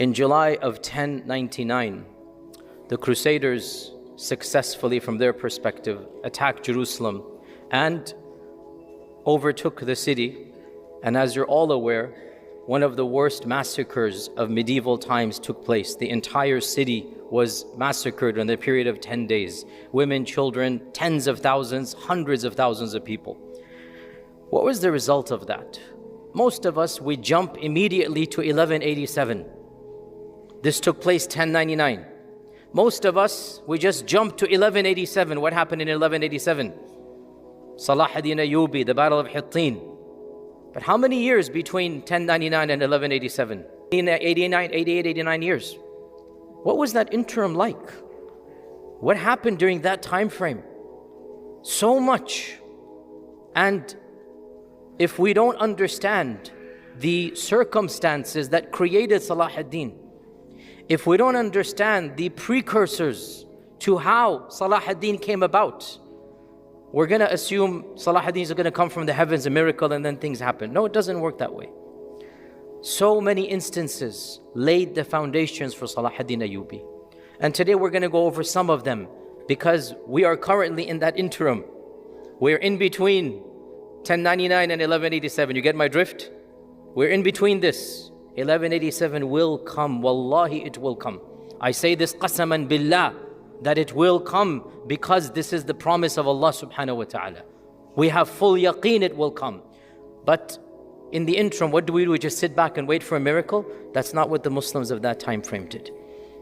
In July of 1099, the Crusaders successfully, from their perspective, attacked Jerusalem and overtook the city. And as you're all aware, one of the worst massacres of medieval times took place. The entire city was massacred in the period of 10 days. Women, children, tens of thousands, hundreds of thousands of people. What was the result of that? Most of us, we jump immediately to 1187. This took place 1099. Most of us, we just jump to 1187. What happened in 1187? Salahuddin Ayyubi, the Battle of Hittin. But how many years between 1099 and 1187? 89 years. What was that interim like? What happened during that time frame? So much. And if we don't understand the circumstances that created Salahuddin, if we don't understand the precursors to how Salahuddin came about, we're going to assume Salahuddin is going to come from the heavens, a miracle, and then things happen. No, it doesn't work that way. So many instances laid the foundations for Salahuddin Ayyubi. And today we're going to go over some of them because we are currently in that interim. We're in between 1099 and 1187. You get my drift? We're in between this. 1187 will come. Wallahi, it will come. I say this qasaman billah, that it will come because this is the promise of Allah subhanahu wa ta'ala. We have full yaqeen it will come. But in the interim, what do? We just sit back and wait for a miracle? That's not what the Muslims of that time frame did.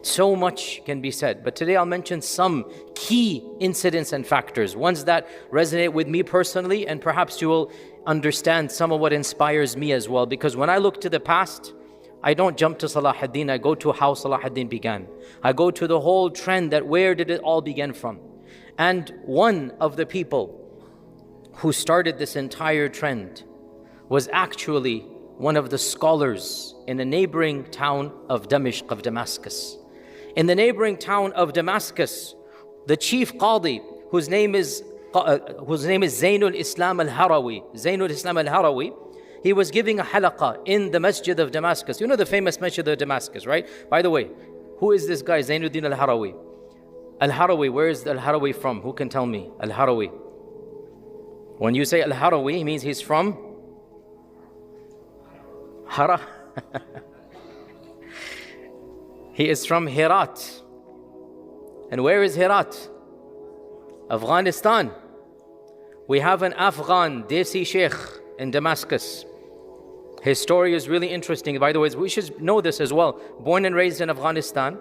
So much can be said, but today I'll mention some key incidents and factors, ones that resonate with me personally, and perhaps you will understand some of what inspires me as well. Because when I look to the past, I don't jump to Salahuddin, I go to how Salahuddin began. I go to the whole trend, that where did it all begin from? And one of the people who started this entire trend was actually one of the scholars in a neighboring town of Damashq, of Damascus. In the neighboring town of Damascus, the chief Qadhi, whose name is Zainul Islam al-Harawi, Zainul Islam al-Harawi, he was giving a halaqah in the masjid of Damascus. You know the famous masjid of Damascus, right? By the way, who is this guy, Zainuddin al-Harawi? Al-Harawi, where is al-Harawi from? Who can tell me? Al-Harawi. When you say al-Harawi, it means he's from Hara. He is from Herat. And where is Herat? Afghanistan. We have an Afghan Desi Sheikh in Damascus. His story is really interesting. By the way, we should know this as well. Born and raised in Afghanistan,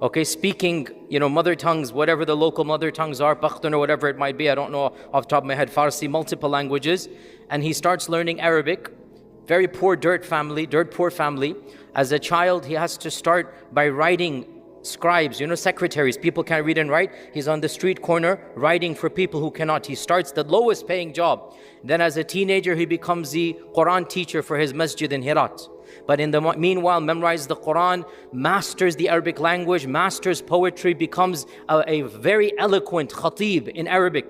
okay, speaking, mother tongues, whatever the local mother tongues are, Pakhtun or whatever it might be, I don't know off the top of my head, Farsi, multiple languages. And he starts learning Arabic. Very poor, dirt poor family. As a child, he has to start by writing scribes, secretaries. People can't read and write. He's on the street corner writing for people who cannot. He starts the lowest paying job. Then as a teenager, he becomes the Quran teacher for his masjid in Herat. But in the meanwhile, memorizes the Quran, masters the Arabic language, masters poetry, becomes a very eloquent khatib in Arabic,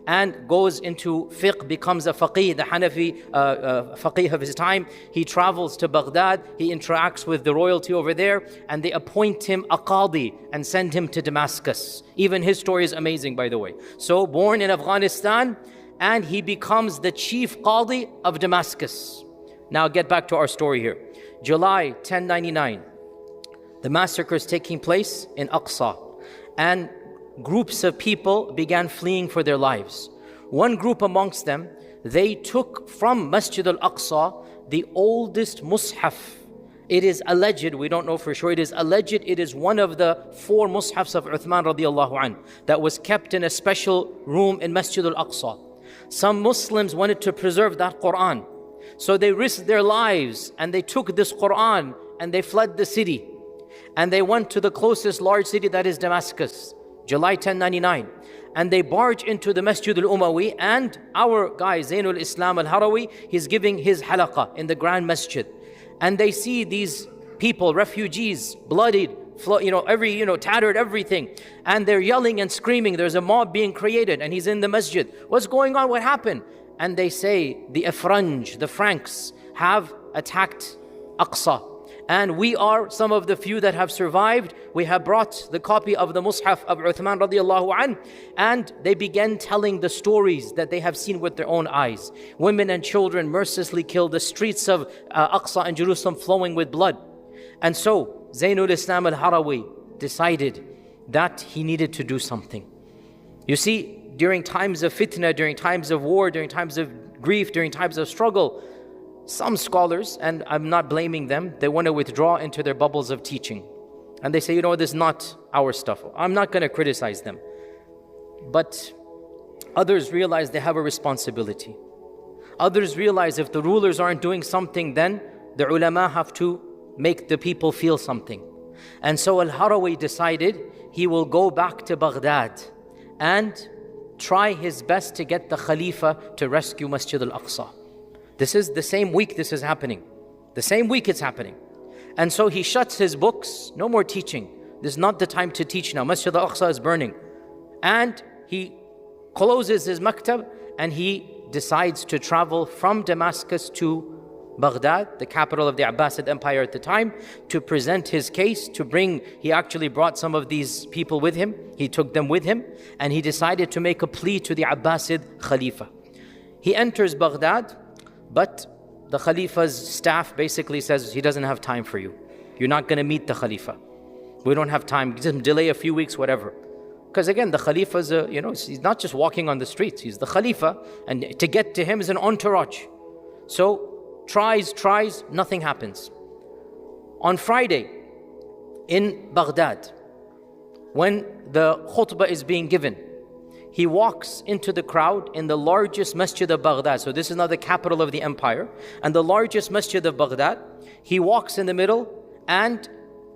and goes into fiqh, becomes a faqih, the Hanafi faqih of his time. He travels to Baghdad, he interacts with the royalty over there, and they appoint him a qadi and send him to Damascus. Even his story is amazing, by the way. So born in Afghanistan, and he becomes the chief qadi of Damascus. Now get back to our story here. July 1099, the massacre is taking place in Aqsa, and groups of people began fleeing for their lives. One group amongst them, they took from Masjid al-Aqsa the oldest mushaf. It is alleged, we don't know for sure, it is alleged it is one of the 4 mushafs of Uthman radiallahu anh that was kept in a special room in Masjid al-Aqsa. Some Muslims wanted to preserve that Quran, so they risked their lives and they took this Quran and they fled the city, and they went to the closest large city, that is Damascus. July 1099, and they barge into the Masjid al-Umawi, and our guy Zainul Islam al-Harawi, he's giving his halaqah in the Grand Masjid, and they see these people, refugees, bloodied, tattered, everything, and they're yelling and screaming. There's a mob being created, and he's in the masjid. What's going on? What happened? And they say the Afranj, the Franks, have attacked Aqsa, And we are some of the few that have survived. We have brought the copy of the Mus'haf of Uthman radiallahu anh, and they began telling the stories that they have seen with their own eyes. Women and children mercilessly killed, the streets of Aqsa and Jerusalem flowing with blood. And so Zainul Islam al-Harawi decided that he needed to do something. You see, during times of fitna, during times of war, during times of grief, during times of struggle, some scholars, and I'm not blaming them, they want to withdraw into their bubbles of teaching. And they say, you know, this is not our stuff. I'm not going to criticize them. But others realize they have a responsibility. Others realize if the rulers aren't doing something, then the ulama have to make the people feel something. And so Al-Harawi decided he will go back to Baghdad and try his best to get the Khalifa to rescue Masjid al-Aqsa. This is the same week this is happening. The same week it's happening. And so he shuts his books, no more teaching. This is not the time to teach now. Masjid al-Aqsa is burning. And he closes his maktab and he decides to travel from Damascus to Baghdad, the capital of the Abbasid Empire at the time, to present his case, he actually brought some of these people with him. He took them with him and he decided to make a plea to the Abbasid Khalifa. He enters Baghdad, but the Khalifa's staff basically says he doesn't have time for you. You're not going to meet the Khalifa. We don't have time. Just delay a few weeks, whatever. Because again, the Khalifa is he's not just walking on the streets. He's the Khalifa, and to get to him is an entourage. So tries, nothing happens. On Friday in Baghdad, when the khutbah is being given, he walks into the crowd in the largest masjid of Baghdad. So this is now the capital of the empire. And the largest masjid of Baghdad, he walks in the middle and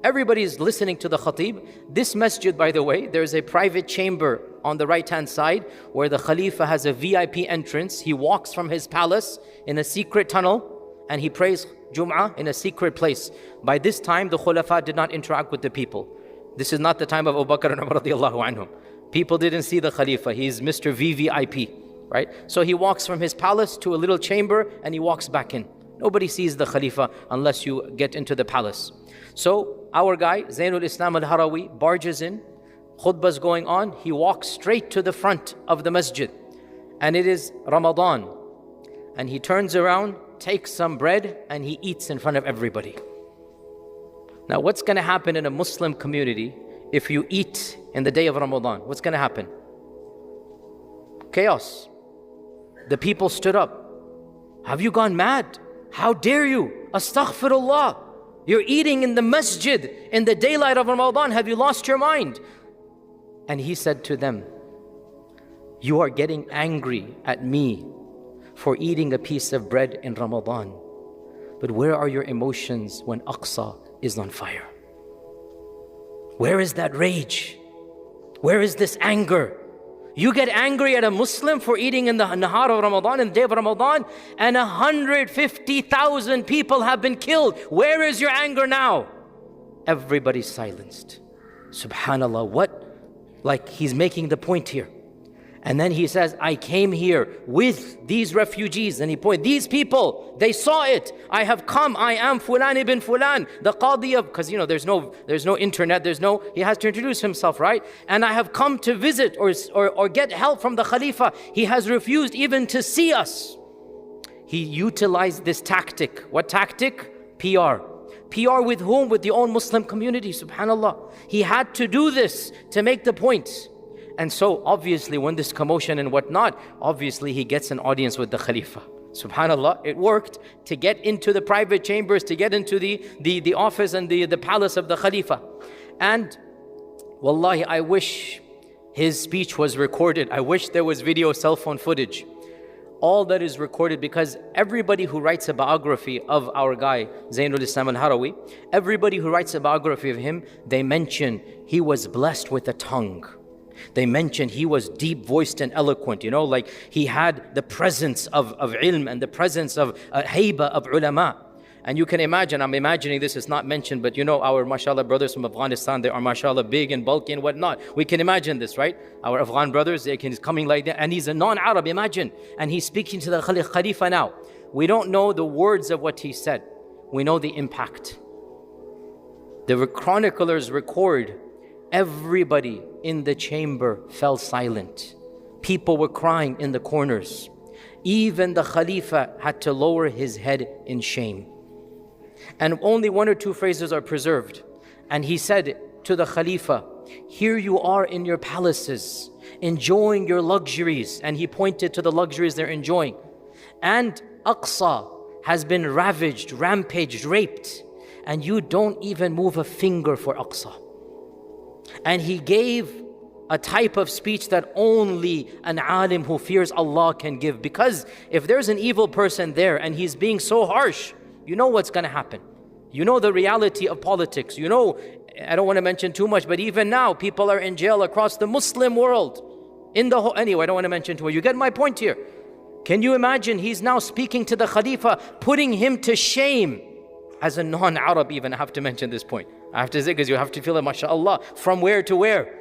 everybody is listening to the khatib. This masjid, by the way, there's a private chamber on the right-hand side where the Khalifa has a VIP entrance. He walks from his palace in a secret tunnel and he prays Jum'ah in a secret place. By this time, the Khulafa did not interact with the people. This is not the time of Abu Bakr and Umar radiallahu anhum. People didn't see the Khalifa. He's Mr. VVIP, right? So he walks from his palace to a little chamber and he walks back in. Nobody sees the Khalifa unless you get into the palace. So our guy, Zainul Islam al-Harawi, barges in. Khutbah's going on. He walks straight to the front of the masjid. And it is Ramadan. And he turns around, takes some bread, and he eats in front of everybody. Now what's going to happen in a Muslim community if you eat in the day of Ramadan? What's going to happen? Chaos. The people stood up. Have you gone mad? How dare you? Astaghfirullah. You're eating in the masjid in the daylight of Ramadan. Have you lost your mind? And he said to them, you are getting angry at me for eating a piece of bread in Ramadan. But where are your emotions when Aqsa is on fire? Where is that rage? Where is this anger? You get angry at a Muslim for eating in the Nahar of Ramadan, in the day of Ramadan, and 150,000 people have been killed. Where is your anger now? Everybody's silenced. Subhanallah, like he's making the point here. And then he says, I came here with these refugees. And he pointed, these people, they saw it. I have come, I am Fulan ibn Fulan, the Qadi of, because there's no internet, he has to introduce himself, right? And I have come to visit or get help from the Khalifa. He has refused even to see us. He utilized this tactic. What tactic? PR. PR with whom? With the own Muslim community, subhanallah. He had to do this to make the point. And so obviously when this commotion and whatnot, obviously he gets an audience with the Khalifa. Subhanallah, it worked to get into the private chambers, to get into the office and the palace of the Khalifa. And wallahi, I wish his speech was recorded. I wish there was video cell phone footage. All that is recorded, because everybody who writes a biography of our guy, Zainul Islam al-Harawi, everybody who writes a biography of him, they mention he was blessed with a tongue. They mentioned he was deep-voiced and eloquent, like he had the presence of ilm and the presence of hayba of ulama. And you can imagine, I'm imagining this is not mentioned, but our mashallah brothers from Afghanistan, they are mashallah big and bulky and whatnot. We can imagine this, right? Our Afghan brothers, he's coming like that, and he's a non-Arab, imagine. And he's speaking to the Khalifa now. We don't know the words of what he said. We know the impact. The chroniclers record everybody in the chamber fell silent. People were crying in the corners. Even the Khalifa had to lower his head in shame. And only one or two phrases are preserved. And he said to the Khalifa, here you are in your palaces, enjoying your luxuries. And he pointed to the luxuries they're enjoying. And Aqsa has been ravaged, rampaged, raped. And you don't even move a finger for Aqsa. And he gave a type of speech that only an alim who fears Allah can give. Because if there's an evil person there and he's being so harsh, you know what's going to happen. You know the reality of politics. You know, I don't want to mention too much, but even now people are in jail across the Muslim world. Anyway, I don't want to mention too much. You get my point here. Can you imagine? He's now speaking to the Khalifa, putting him to shame. As a non-Arab even, I have to mention this point. I have to say, because you have to feel it, mashallah, from where to where.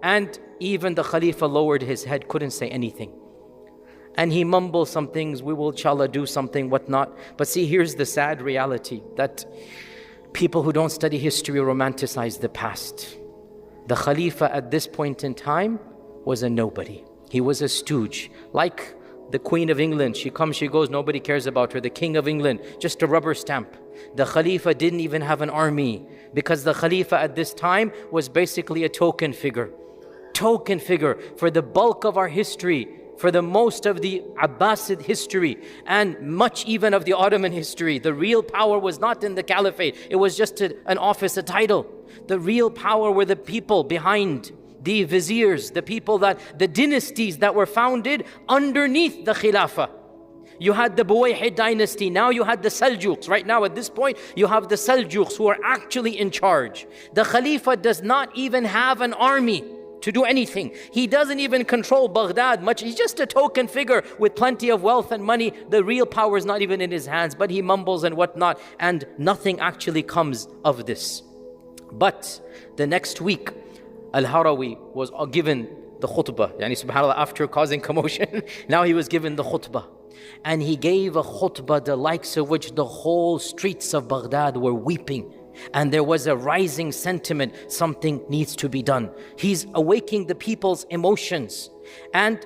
And even the Khalifa lowered his head, couldn't say anything. And he mumbled some things, we will inshallah do something, whatnot. But see, here's the sad reality, that people who don't study history romanticize the past. The Khalifa at this point in time was a nobody. He was a stooge. Like the Queen of England, she comes, she goes, nobody cares about her. The King of England, just a rubber stamp. The Khalifa didn't even have an army, because the Khalifa at this time was basically a token figure. Token figure for the bulk of our history, for the most of the Abbasid history, and much even of the Ottoman history. The real power was not in the caliphate. It was just an office, a title. The real power were the people behind, the viziers, the people the dynasties that were founded underneath the Khilafah. You had the Buwayhid dynasty, now you had the Seljuks. Right now at this point, you have the Seljuks who are actually in charge. The Khalifa does not even have an army to do anything. He doesn't even control Baghdad much. He's just a token figure with plenty of wealth and money. The real power is not even in his hands, but he mumbles and whatnot, and nothing actually comes of this. But the next week, Al-Harawi was given the khutbah. Yani subhanAllah, after causing commotion, now he was given the khutbah. And he gave a khutbah the likes of which the whole streets of Baghdad were weeping. And there was a rising sentiment, something needs to be done. He's awaking the people's emotions. And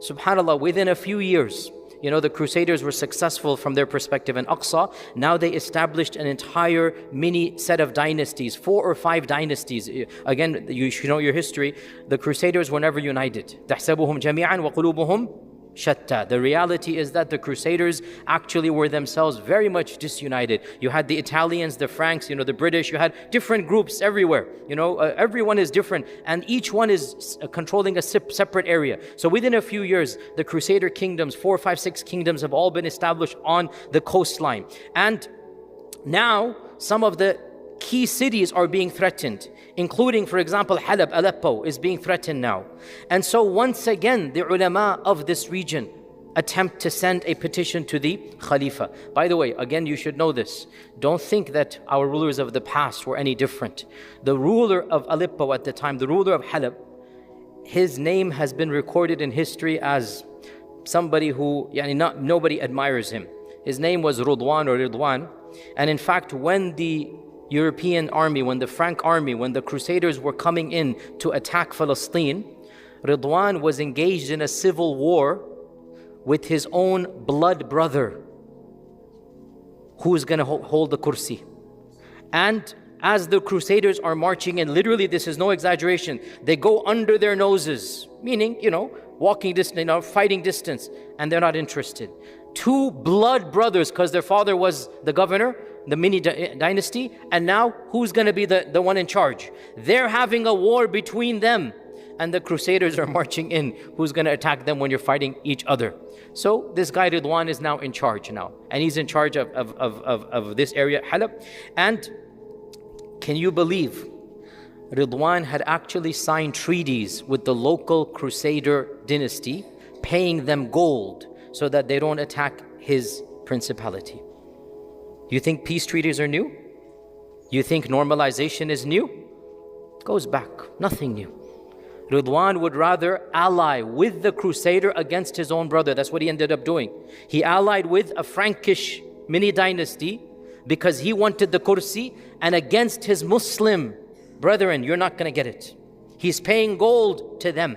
subhanAllah, within a few years, you know, the Crusaders were successful from their perspective in Aqsa. Now they established an entire mini set of dynasties, 4 or 5 dynasties. Again, you should know your history. The Crusaders were never united. تَحْسَبُهُمْ جَمِيعًا وَقُلُوبُهُمْ shatta. The reality is that the Crusaders actually were themselves very much disunited. You had the Italians, the Franks, you know, the British. You had different groups everywhere. You know, everyone is different, and each one is controlling a separate area. So within a few years, the Crusader kingdoms, 4, 5, 6 kingdoms, have all been established on the coastline. And now some of the key cities are being threatened, including, for example, Halab, Aleppo is being threatened now. And so once again, the ulama of this region attempt to send a petition to the Khalifa. By the way, again, you should know this. Don't think that our rulers of the past were any different. The ruler of Aleppo at the time, the ruler of Halab, his name has been recorded in history as somebody who, nobody admires him. His name was Rudwan or Ridwan. And in fact, when the European army, when the Frank army, when the Crusaders were coming in to attack Palestine, Ridwan was engaged in a civil war with his own blood brother, who's going to hold the kursi. And as the Crusaders are marching in, literally this is no exaggeration, they go under their noses, meaning, walking distance, fighting distance, and they're not interested. 2 blood brothers, because their father was the governor, the mini dynasty, and now who's going to be the one in charge? They're having a war between them, and the Crusaders are marching in. Who's going to attack them when you're fighting each other? So this guy Ridwan is now in charge now, and he's in charge of this area, Halab. And can you believe Ridwan had actually signed treaties with the local Crusader dynasty, paying them gold so that they don't attack his principality. You think peace treaties are new? You think normalization is new? It goes back, nothing new. Ridwan would rather ally with the Crusader against his own brother. That's what he ended up doing. He allied with a Frankish mini dynasty because he wanted the kursi, and against his Muslim brethren, you're not going to get it. He's paying gold to them.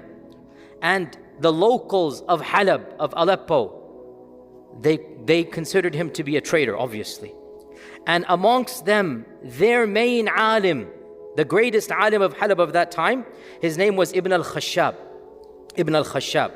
And the locals of Halab, of Aleppo, they considered him to be a traitor, obviously. And amongst them, their main alim, the greatest alim of Halab of that time, his name was Ibn al-Khashab. Ibn al-Khashab.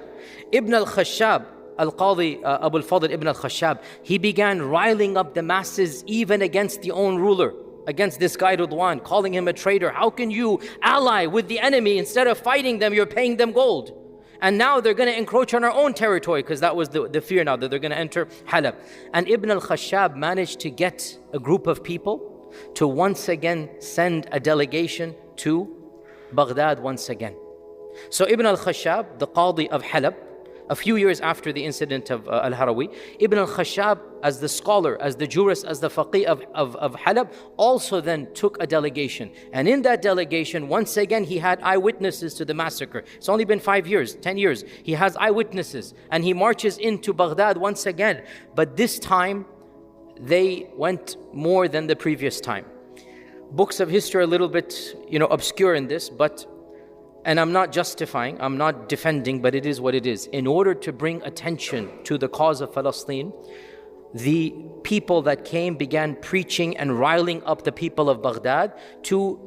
Ibn al-Khashab, Al-Qadhi, Abu al-Fadl Ibn al-Khashab, he began riling up the masses even against the own ruler, against this guy Ridwan, calling him a traitor. How can you ally with the enemy? Instead of fighting them, you're paying them gold. And now they're going to encroach on our own territory, because that was the fear now, that they're going to enter Halab. And Ibn al-Khashab managed to get a group of people to once again send a delegation to Baghdad once again. So Ibn al-Khashab, the Qadhi of Halab, a few years after the incident of Al-Harawi, Ibn al-Khashab, as the scholar, as the jurist, as the faqih of Halab, also then took a delegation. And in that delegation, once again, he had eyewitnesses to the massacre. It's only been 5 years, 10 years. He has eyewitnesses, and he marches into Baghdad once again. But this time, they went more than the previous time. Books of history are a little bit, obscure in this, and I'm not justifying, I'm not defending, but it is what it is. In order to bring attention to the cause of Palestine, the people that came began preaching and riling up the people of Baghdad to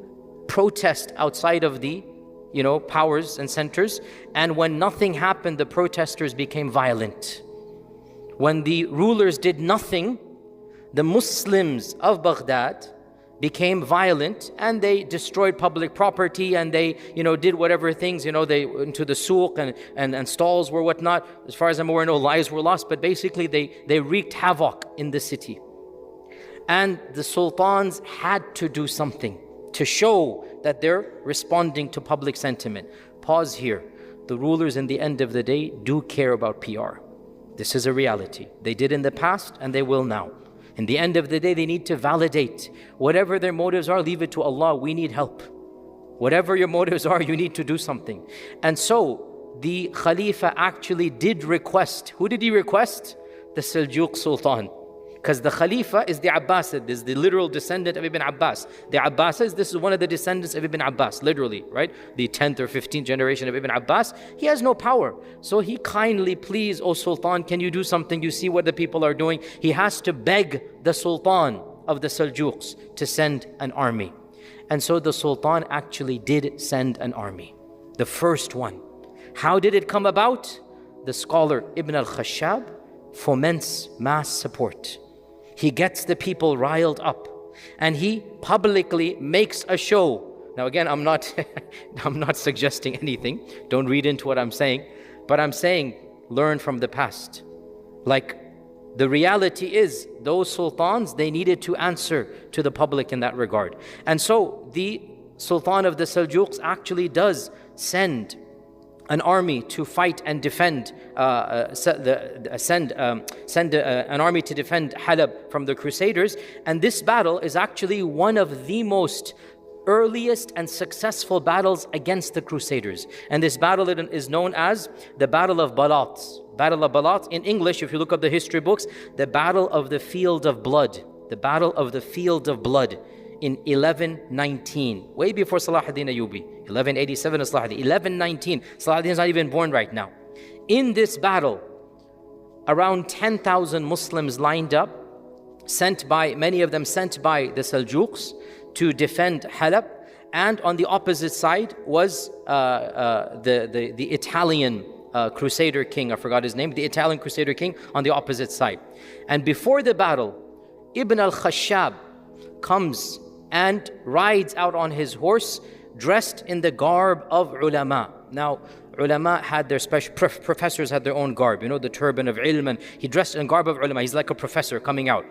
protest outside of the powers and centers. And when nothing happened, the protesters became violent. When the rulers did nothing, the Muslims of Baghdad became violent, and they destroyed public property, and they did whatever things, they into the souq and stalls were whatnot. As far as I'm aware, no lives were lost, but basically they wreaked havoc in the city. And the sultans had to do something to show that they're responding to public sentiment. Pause here. The rulers, in the end of the day, do care about PR. This is a reality. They did in the past, and they will now. In the end of the day, they need to validate. Whatever their motives are, leave it to Allah. We need help. Whatever your motives are, you need to do something. And so, the Khalifa actually did request. Who did he request? The Seljuk Sultan. Because the Khalifa is the Abbasid, is the literal descendant of Ibn Abbas. The Abbasids, this is one of the descendants of Ibn Abbas, literally, right? The 10th or 15th generation of Ibn Abbas. He has no power. So he kindly, please, O Sultan, can you do something? You see what the people are doing. He has to beg the Sultan of the Seljuks to send an army. And so the Sultan actually did send an army. The first one. How did it come about? The scholar Ibn al-Khashab foments mass support. He gets the people riled up, and he publicly makes a show. Now again, I'm not suggesting anything. Don't read into what I'm saying. But I'm saying, learn from the past. Like, the reality is, those sultans, they needed to answer to the public in that regard. And so, the Sultan of the Seljuks actually does send an army to fight and defend, send an army to defend Halab from the Crusaders. And this battle is actually one of the most earliest and successful battles against the Crusaders. And this battle is known as the Battle of Balat. Battle of Balat, in English, if you look up the history books, the Battle of the Field of Blood. The Battle of the Field of Blood in 1119, way before Salahuddin Ayyubi. 1187 is Salahuddin. 1119, Salahuddin is not even born right now. In this battle, around 10,000 Muslims lined up, many of them sent by the Seljuks to defend Halab. And on the opposite side was the Italian Crusader king, I forgot his name, the Italian Crusader king on the opposite side. And before the battle, Ibn al-Khashab comes and rides out on his horse, dressed in the garb of ulama. Now, ulama had their special, professors had their own garb, the turban of ilm, and he dressed in garb of ulama. He's like a professor coming out.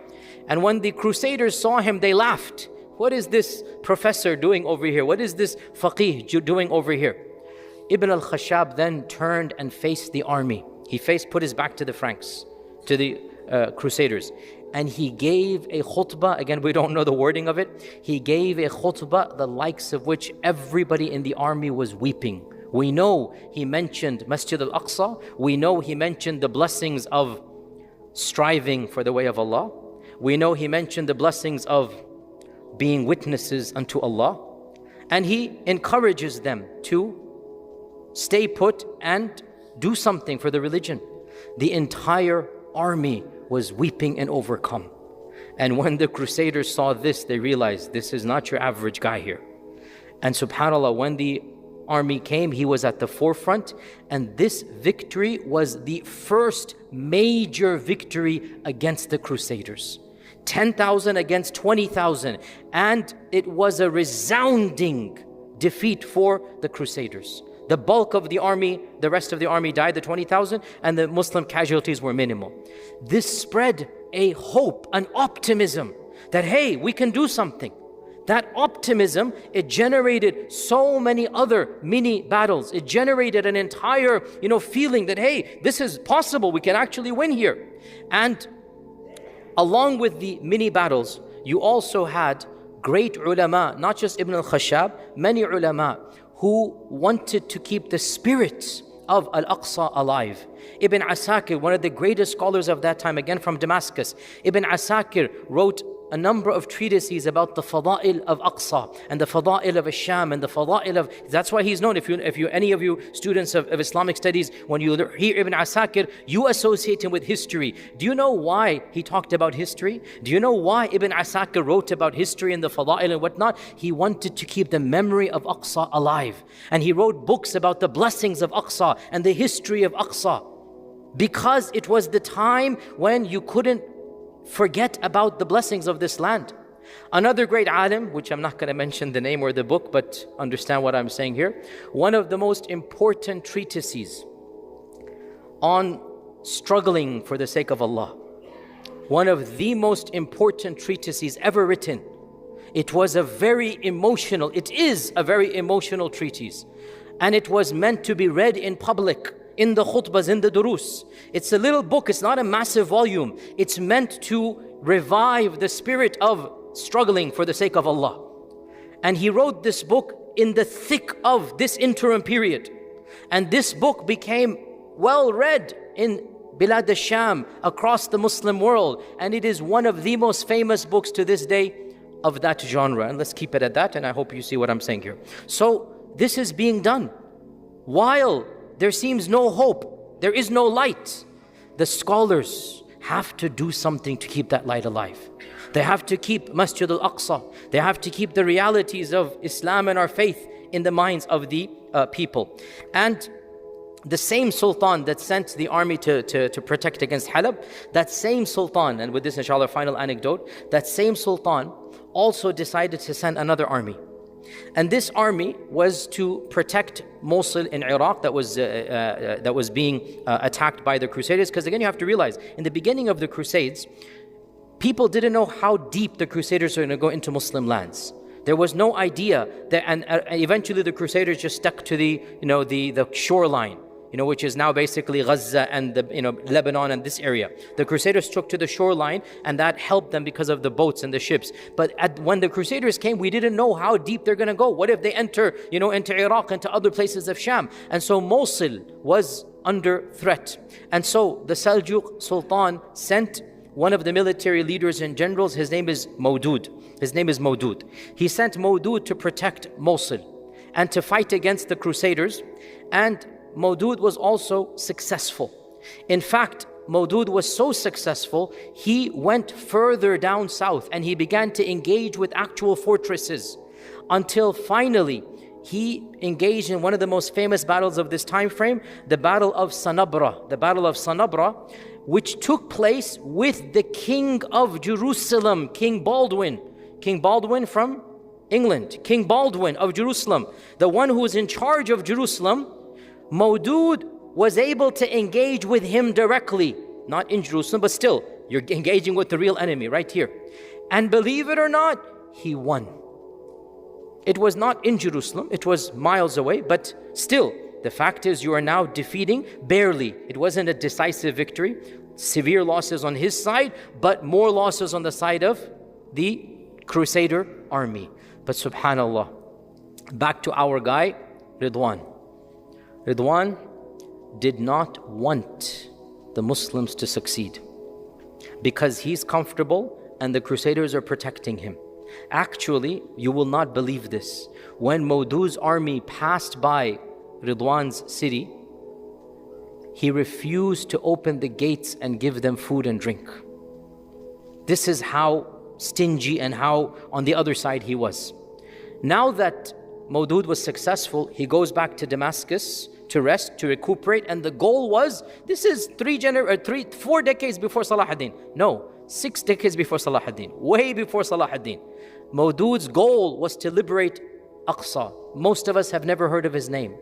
And when the Crusaders saw him, they laughed. What is this professor doing over here? What is this faqih doing over here? Ibn al-Khashab then turned and faced the army. He put his back to the Franks, to the Crusaders. And he gave a khutbah, again we don't know the wording of it, he gave a khutbah the likes of which everybody in the army was weeping. We know he mentioned Masjid al-Aqsa, we know he mentioned the blessings of striving for the way of Allah, we know he mentioned the blessings of being witnesses unto Allah, and he encourages them to stay put and do something for the religion. The entire army was weeping and overcome. And when the Crusaders saw this, they realized this is not your average guy here. And subhanAllah, when the army came, he was at the forefront, and this victory was the first major victory against the Crusaders. 10,000 against 20,000, and it was a resounding defeat for the Crusaders. The bulk of the army, the rest of the army died, the 20,000, and the Muslim casualties were minimal. This spread a hope, an optimism that, hey, we can do something. That optimism, it generated so many other mini battles. It generated an entire, feeling that, hey, this is possible. We can actually win here. And along with the mini battles, you also had great ulama, not just Ibn al-Khashab, many ulama who wanted to keep the spirit of Al-Aqsa alive. Ibn Asakir, one of the greatest scholars of that time, again from Damascus, Ibn Asakir wrote a number of treatises about the fada'il of Aqsa and the fada'il of Sham and the fada'il of, that's why he's known. If you any of you students of Islamic studies, when you hear Ibn Asakir, you associate him with history. Do you know why he talked about history? Do you know why Ibn Asakir wrote about history and the fada'il and whatnot? He wanted to keep the memory of Aqsa alive. And he wrote books about the blessings of Aqsa and the history of Aqsa, because it was the time when you couldn't forget about the blessings of this land. Another great alim, which I'm not going to mention the name or the book, but understand what I'm saying here. One of the most important treatises on struggling for the sake of Allah. One of the most important treatises ever written. It is a very emotional treatise. And it was meant to be read in public, in the khutbahs, in the durus. It's a little book, it's not a massive volume. It's meant to revive the spirit of struggling for the sake of Allah. And he wrote this book in the thick of this interim period. And this book became well read in Bilad al-Sham, across the Muslim world. And it is one of the most famous books to this day of that genre. And let's keep it at that, and I hope you see what I'm saying here. So this is being done while there seems no hope, there is no light. The scholars have to do something to keep that light alive. They have to keep Masjid al-Aqsa. They have to keep the realities of Islam and our faith in the minds of the people. And the same sultan that sent the army to protect against Halab, that same sultan, and with this inshallah final anecdote, that same sultan also decided to send another army. And this army was to protect Mosul in Iraq that was being attacked by the Crusaders. Because again, you have to realize, in the beginning of the Crusades, people didn't know how deep the Crusaders were going to go into Muslim lands. There was no idea that, and eventually the Crusaders just stuck to the shoreline, which is now basically Gaza and Lebanon and this area. The Crusaders took to the shoreline, and that helped them because of the boats and the ships. But when the Crusaders came, we didn't know how deep they're going to go. What if they enter, into Iraq, into other places of Sham? And so Mosul was under threat. And so the Seljuk Sultan sent one of the military leaders and generals. His name is Mawdud. He sent Mawdud to protect Mosul and to fight against the Crusaders. And Mawdud was also successful. In fact, Mawdud was so successful, he went further down south and he began to engage with actual fortresses, until finally he engaged in one of the most famous battles of this time frame, the Battle of Sanabra. The Battle of Sanabra, which took place with the King of Jerusalem, King Baldwin. King Baldwin from England, King Baldwin of Jerusalem, the one who was in charge of Jerusalem. Mawdud was able to engage with him directly, not in Jerusalem, but still, you're engaging with the real enemy right here. And believe it or not, he won. It was not in Jerusalem, it was miles away, but still, the fact is you are now defeating barely. It wasn't a decisive victory. Severe losses on his side, but more losses on the side of the Crusader army. But subhanallah, back to our guy, Ridwan. Ridwan did not want the Muslims to succeed, because he's comfortable and the Crusaders are protecting him. Actually, you will not believe this. When Mawdud's army passed by Ridwan's city, he refused to open the gates and give them food and drink. This is how stingy and how on the other side he was. Now that Mawdud was successful, he goes back to Damascus to rest, to recuperate, and the goal was, this is 4 decades before Salahuddin. No, 6 decades before Salahuddin, way before Salahuddin. Mawdud's goal was to liberate Aqsa. Most of us have never heard of his name.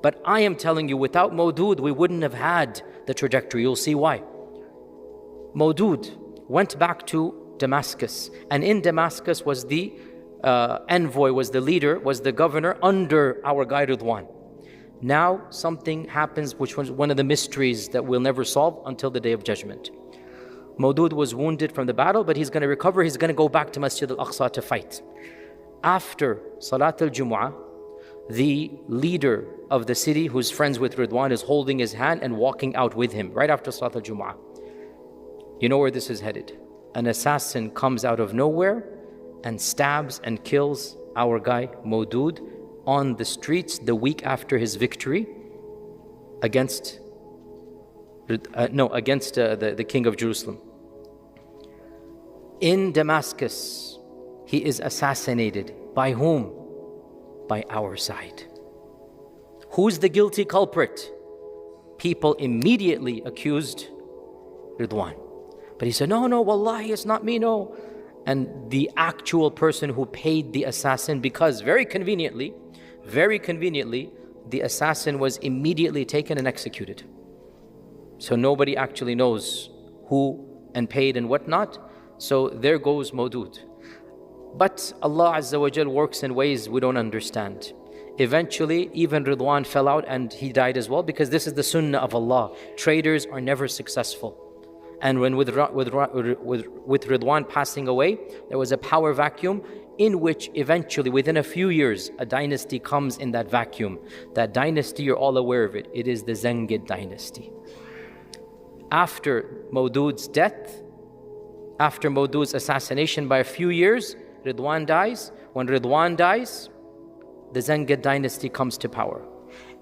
But I am telling you, without Mawdud, we wouldn't have had the trajectory. You'll see why. Mawdud went back to Damascus, and in Damascus was the envoy, was the leader, was the governor under our guy Ridwan. Now something happens which was one of the mysteries that we'll never solve until the Day of Judgment. Mawdud was wounded from the battle, but he's going to recover. He's going to go back to Masjid al-Aqsa to fight. After Salat al-Jumu'ah, the leader of the city, who's friends with Ridwan, is holding his hand and walking out with him right after Salat al-Jumu'ah. You know where this is headed. An assassin comes out of nowhere and stabs and kills our guy Mawdud on the streets the week after his victory against the king of Jerusalem. In Damascus, he is assassinated. By whom? By our side. Who's the guilty culprit? People immediately accused Ridwan. But he said, no, wallahi, it's not me, no. And the actual person who paid the assassin, because very conveniently, the assassin was immediately taken and executed. So nobody actually knows who and paid and whatnot. So there goes Mawdud. But Allah Azza wa Jal works in ways we don't understand. Eventually, even Ridwan fell out and he died as well, because this is the sunnah of Allah. Traders are never successful. And when with Ridwan passing away, there was a power vacuum in which eventually, within a few years, a dynasty comes in that vacuum. That dynasty, you're all aware of it. It is the Zangid dynasty. After Mawdud's death, after Mawdud's assassination by a few years, Ridwan dies. When Ridwan dies, the Zangid dynasty comes to power.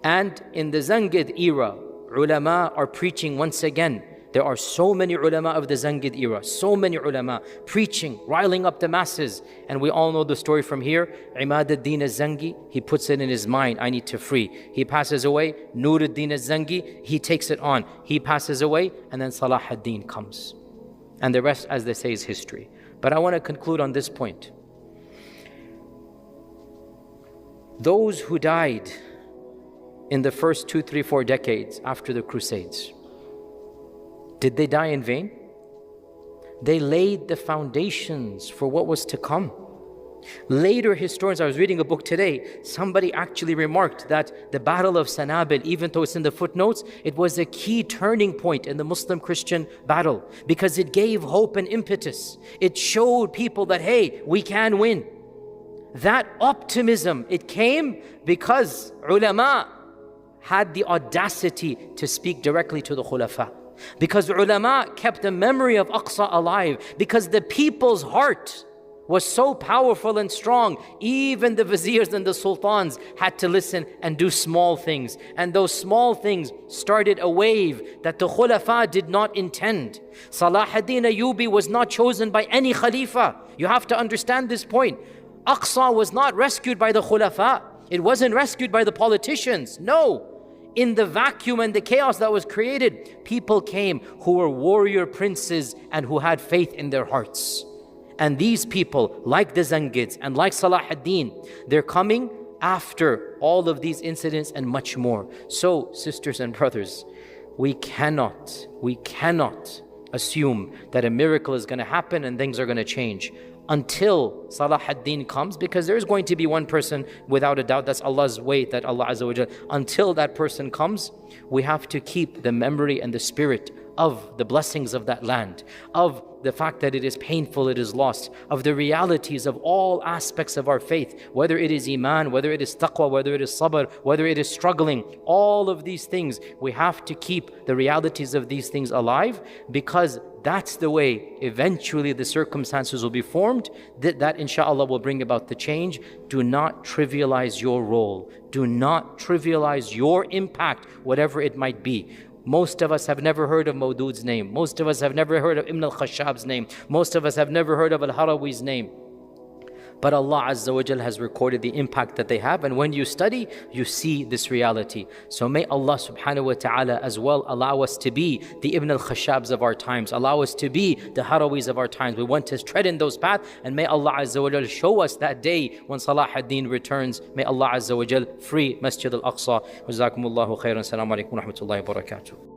And in the Zangid era, ulama are preaching once again. There are so many ulama of the Zangid era, so many ulama preaching, riling up the masses. And we all know the story from here. Imad ad-Din al-Zangi, he puts it in his mind, I need to free. He passes away. Nur ad-Din al-Zangi, he takes it on. He passes away, and then Salah ad-Din comes. And the rest, as they say, is history. But I want to conclude on this point. Those who died in the first 2, 3, 4 decades after the Crusades, did they die in vain? They laid the foundations for what was to come. Later historians, I was reading a book today, somebody actually remarked that the Battle of Sanabil, even though it's in the footnotes, it was a key turning point in the Muslim-Christian battle, because it gave hope and impetus. It showed people that, hey, we can win. That optimism, it came because ulama had the audacity to speak directly to the khulafa. Because ulama kept the memory of Aqsa alive. Because the people's heart was so powerful and strong, even the viziers and the sultans had to listen and do small things. And those small things started a wave that the khulafa did not intend. Salahuddin Ayyubi was not chosen by any khalifa. You have to understand this point. Aqsa was not rescued by the khulafa. It wasn't rescued by the politicians. No. In the vacuum and the chaos that was created, people came who were warrior princes and who had faith in their hearts. And these people, like the Zangids and like Salahuddin, they're coming after all of these incidents and much more. So, sisters and brothers, we cannot assume that a miracle is going to happen and things are going to change until Salahuddin comes, because there's going to be one person, without a doubt, that's Allah's way, that Allah Azza wa Jalla, until that person comes, we have to keep the memory and the spirit of the blessings of that land, of the fact that it is painful, it is lost, of the realities of all aspects of our faith, whether it is iman, whether it is taqwa, whether it is sabr, whether it is struggling, all of these things, we have to keep the realities of these things alive, because that's the way eventually the circumstances will be formed that inshallah will bring about the change. Do not trivialize your role. Do not trivialize your impact, whatever it might be. Most of us have never heard of Mawdud's name. Most of us have never heard of Ibn al-Khashab's name. Most of us have never heard of al-Harawi's name. But Allah Azza wa Jal has recorded the impact that they have, and when you study, you see this reality. So may Allah subhanahu wa ta'ala as well allow us to be the Ibn al-Khashabs of our times, allow us to be the Harawis of our times. We want to tread in those paths, and may Allah Azza wa Jal show us that day when Salahuddin returns. May Allah Azza wa Jal free Masjid al-Aqsa. Jazakumullahu khairan. Assalamu alaikum wa rahmatullahi wa barakatuh.